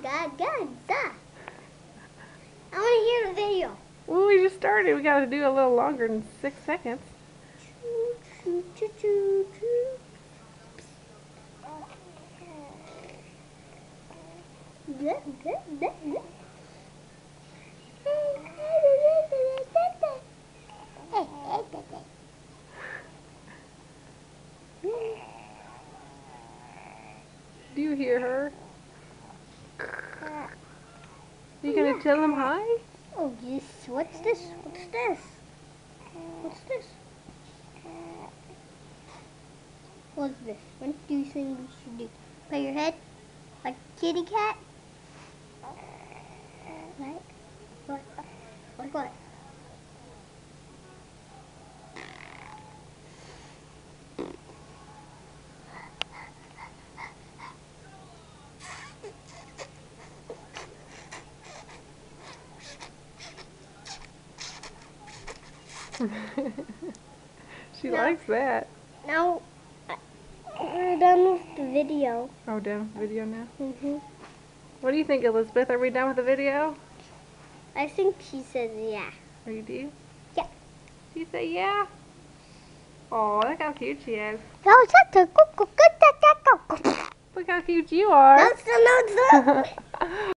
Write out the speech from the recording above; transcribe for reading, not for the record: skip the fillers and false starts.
God, stop. I want to hear the video. Well, we just started. We got to do a little longer than 6 seconds. Choo, choo, choo, choo, choo. Good. Do you hear her? Are you going to tell him hi? Oh, yes. What's this? What's this? What do you think we should do? Put your head like a kitty cat? Right? What? Like what? She likes that. Now, we're done with the video. Oh, done with the video now? Mhm. What do you think, Elizabeth? Are we done with the video? I think she says yeah. Or you do? Yeah. She say yeah? Oh, look how cute she is. That's Look how cute you are. the